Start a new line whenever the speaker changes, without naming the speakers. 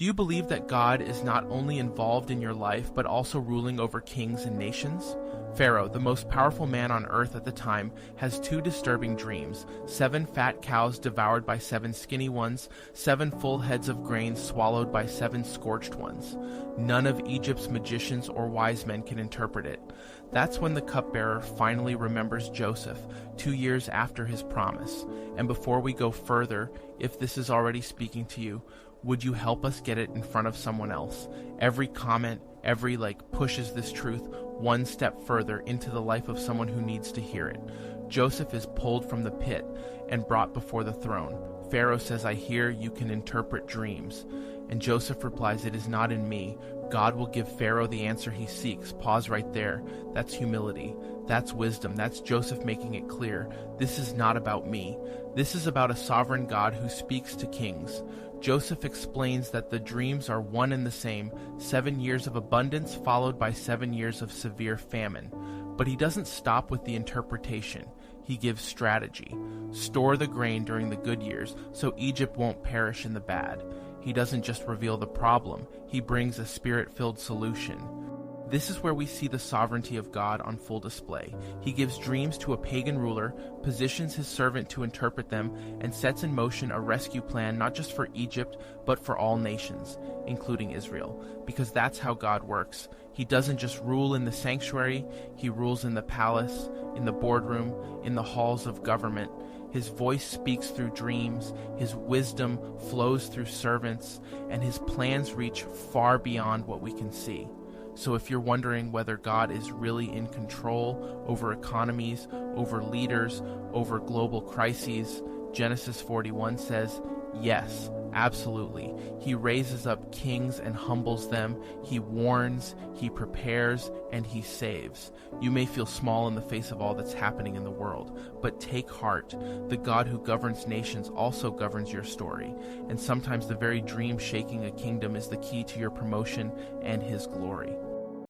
Do you believe that God is not only involved in your life, but also ruling over kings and nations? Pharaoh, the most powerful man on earth at the time, has two disturbing dreams: 7 fat cows devoured by 7 skinny ones, 7 full heads of grain swallowed by 7 scorched ones. None of Egypt's magicians or wise men can interpret it. That's when the cupbearer finally remembers Joseph, 2 years after his promise. And before we go further, if this is already speaking to you, would you help us get it in front of someone else? Every comment, every like pushes this truth one step further into the life of someone who needs to hear it. Joseph is pulled from the pit and brought before the throne. Pharaoh says, "I hear you can interpret dreams." And Joseph replies, "It is not in me. God will give Pharaoh the answer he seeks." Pause right there. That's humility. That's wisdom. That's Joseph making it clear. This is not about me. This is about a sovereign God who speaks to kings. Joseph explains that the dreams are one and the same: 7 years of abundance followed by 7 years of severe famine. But he doesn't stop with the interpretation. He gives strategy. Store the grain during the good years so Egypt won't perish in the bad. He doesn't just reveal the problem, he brings a spirit-filled solution. This is where we see the sovereignty of God on full display. He gives dreams to a pagan ruler, positions his servant to interpret them, and sets in motion a rescue plan not just for Egypt, but for all nations, including Israel. Because that's how God works. He doesn't just rule in the sanctuary, he rules in the palace, in the boardroom, in the halls of government. His voice speaks through dreams, his wisdom flows through servants, and his plans reach far beyond what we can see. So if you're wondering whether God is really in control over economies, over leaders, over global crises, Genesis 41 says, yes, absolutely. He raises up kings and humbles them. He warns, he prepares, and he saves. You may feel small in the face of all that's happening in the world, but take heart. The God who governs nations also governs your story. And sometimes the very dream shaking a kingdom is the key to your promotion and his glory.